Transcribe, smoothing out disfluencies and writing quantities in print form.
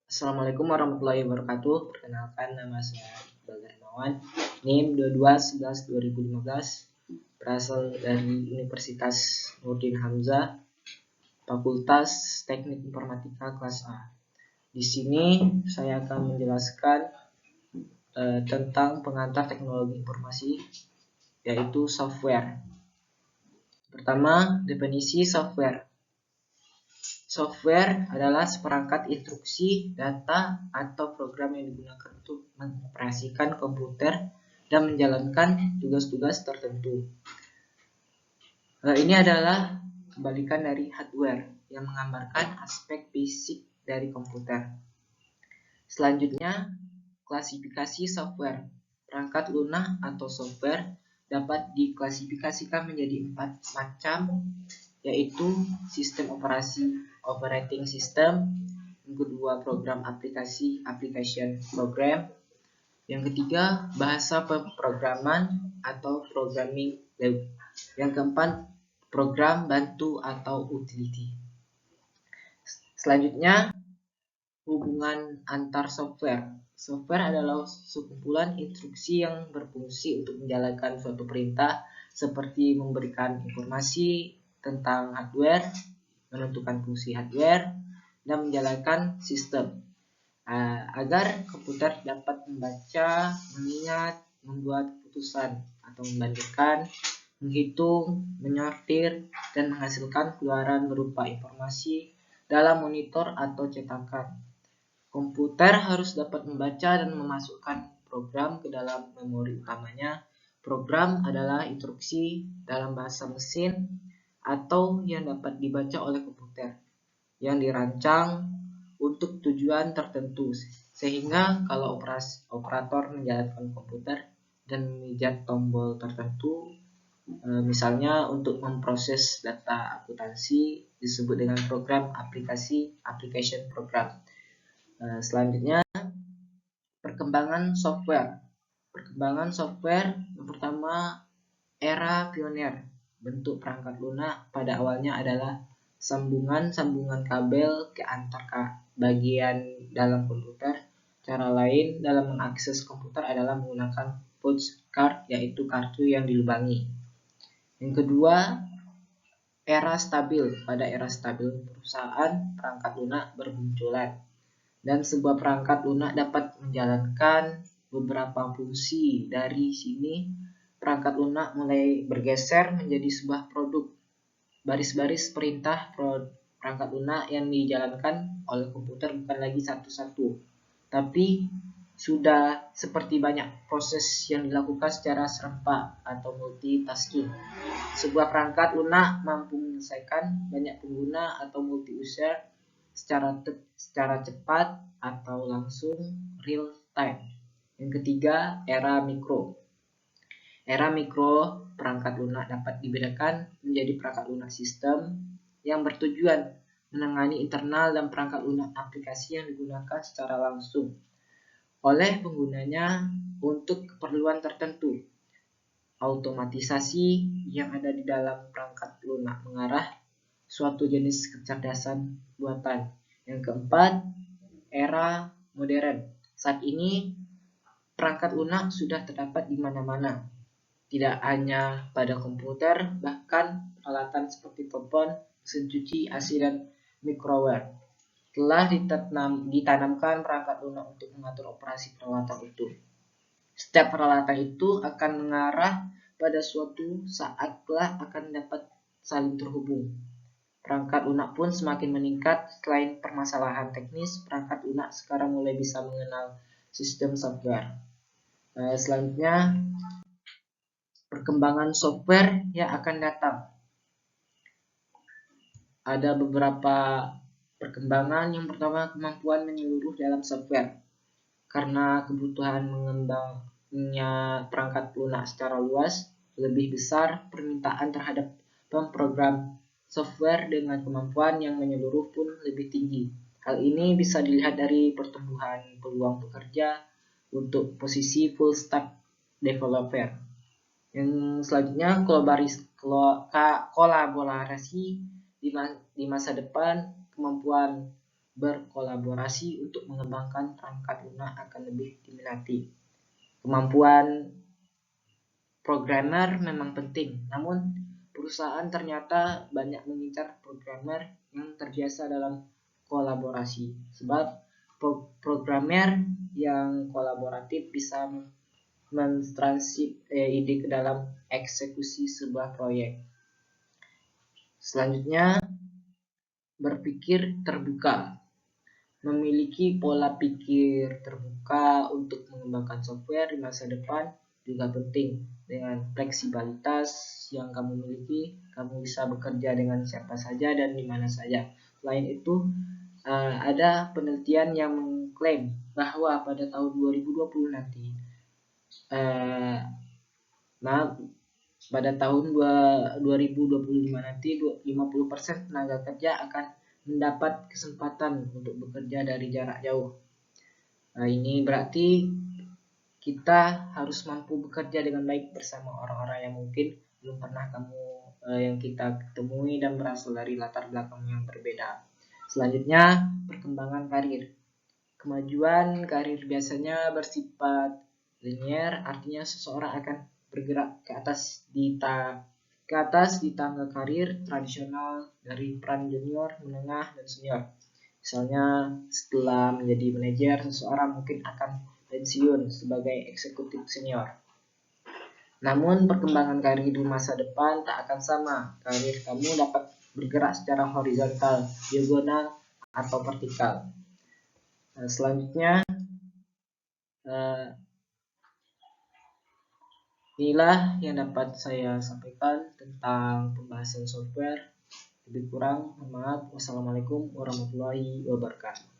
Assalamualaikum warahmatullahi wabarakatuh. Perkenalkan, nama saya Iqbal Darmawan, NIM 2211-2015, berasal dari Universitas Nurdin Hamzah, Fakultas Teknik Informatika kelas A. Di sini saya akan menjelaskan tentang pengantar teknologi informasi, yaitu software. Pertama, definisi software. Software adalah seperangkat instruksi, data, atau program yang digunakan untuk mengoperasikan komputer dan menjalankan tugas-tugas tertentu. Ini adalah kebalikan dari hardware yang menggambarkan aspek fisik dari komputer. Selanjutnya, klasifikasi software. Perangkat lunak atau software dapat diklasifikasikan menjadi 4 macam, yaitu sistem operasi operating system, yang kedua program aplikasi application program, yang ketiga bahasa pemrograman atau programming language, yang keempat program bantu atau utility. Selanjutnya, hubungan antar software. Software adalah sekumpulan instruksi yang berfungsi untuk menjalankan suatu perintah, seperti memberikan informasi tentang hardware, menentukan fungsi hardware, dan menjalankan sistem agar komputer dapat membaca, mengingat, membuat keputusan atau membandingkan, menghitung, menyortir, dan menghasilkan keluaran berupa informasi dalam monitor atau cetakan. Komputer harus dapat membaca dan memasukkan program ke dalam memori utamanya. Program adalah instruksi dalam bahasa mesin atau yang dapat dibaca oleh komputer yang dirancang untuk tujuan tertentu, sehingga kalau operator menjalankan komputer dan memijat tombol tertentu, misalnya untuk memproses data akuntansi, disebut dengan program aplikasi application program. Selanjutnya, perkembangan software. Perkembangan software yang pertama, era pioner. Bentuk perangkat lunak pada awalnya adalah sambungan kabel ke antar bagian dalam komputer. Cara lain dalam mengakses komputer adalah menggunakan punch card, yaitu kartu yang dilubangi. Yang kedua, era stabil. Pada era stabil, perusahaan perangkat lunak bermunculan, dan sebuah perangkat lunak dapat menjalankan beberapa fungsi. Dari sini, perangkat lunak mulai bergeser menjadi sebuah produk. Baris-baris perintah perangkat lunak yang dijalankan oleh komputer bukan lagi satu-satu, tapi sudah seperti banyak proses yang dilakukan secara serempak atau multitasking. Sebuah perangkat lunak mampu menyelesaikan banyak pengguna atau multi-user secara cepat atau langsung real time. Yang ketiga, era mikro. Era mikro, perangkat lunak dapat dibedakan menjadi perangkat lunak sistem yang bertujuan menangani internal dan perangkat lunak aplikasi yang digunakan secara langsung oleh penggunanya untuk keperluan tertentu. Automatisasi yang ada di dalam perangkat lunak mengarah suatu jenis kecerdasan buatan. Yang keempat, era modern. Saat ini perangkat lunak sudah terdapat di mana-mana, tidak hanya pada komputer, bahkan peralatan seperti telepon, mesin cuci, AC, dan microwave. Telah ditanamkan perangkat lunak untuk mengatur operasi peralatan itu. Setiap peralatan itu akan mengarah pada suatu saat kelak akan dapat saling terhubung. Perangkat lunak pun semakin meningkat. Selain permasalahan teknis, perangkat lunak sekarang mulai bisa mengenal sistem software. Selanjutnya, perkembangan software yang akan datang. Ada beberapa perkembangan. Yang pertama, kemampuan menyeluruh dalam software. Karena kebutuhan mengembangnya perangkat lunak secara luas, lebih besar permintaan terhadap pemrogram software dengan kemampuan yang menyeluruh pun lebih tinggi. Hal ini bisa dilihat dari pertumbuhan peluang pekerja untuk posisi full stack developer. Yang selanjutnya, kolaborasi di masa depan. Kemampuan berkolaborasi untuk mengembangkan perangkat lunak akan lebih diminati. Kemampuan programmer memang penting, namun perusahaan ternyata banyak mengincar programmer yang terbiasa dalam kolaborasi, sebab programmer yang kolaboratif bisa mentransip ide ke dalam eksekusi sebuah proyek. Selanjutnya, berpikir terbuka. Memiliki pola pikir terbuka untuk mengembangkan software di masa depan juga penting. Dengan fleksibilitas yang kamu miliki, kamu bisa bekerja dengan siapa saja dan di mana saja. Selain itu, ada penelitian yang mengklaim bahwa pada tahun 2020 nanti, pada tahun 2025 nanti 50% tenaga kerja akan mendapat kesempatan untuk bekerja dari jarak jauh. Ini berarti kita harus mampu bekerja dengan baik bersama orang-orang yang mungkin belum pernah yang kita temui dan berasal dari latar belakang yang berbeda. Selanjutnya, perkembangan karir. Kemajuan karir biasanya bersifat linear, artinya seseorang akan bergerak ke atas di tangga karir tradisional dari peran junior, menengah, dan senior. Misalnya setelah menjadi manajer, seseorang mungkin akan pensiun sebagai eksekutif senior. Namun perkembangan karir di masa depan tak akan sama. Karir kamu dapat bergerak secara horizontal, diagonal, atau vertikal. Selanjutnya, inilah yang dapat saya sampaikan tentang pembahasan software. Lebih kurang, mohon maaf. Wassalamualaikum warahmatullahi wabarakatuh.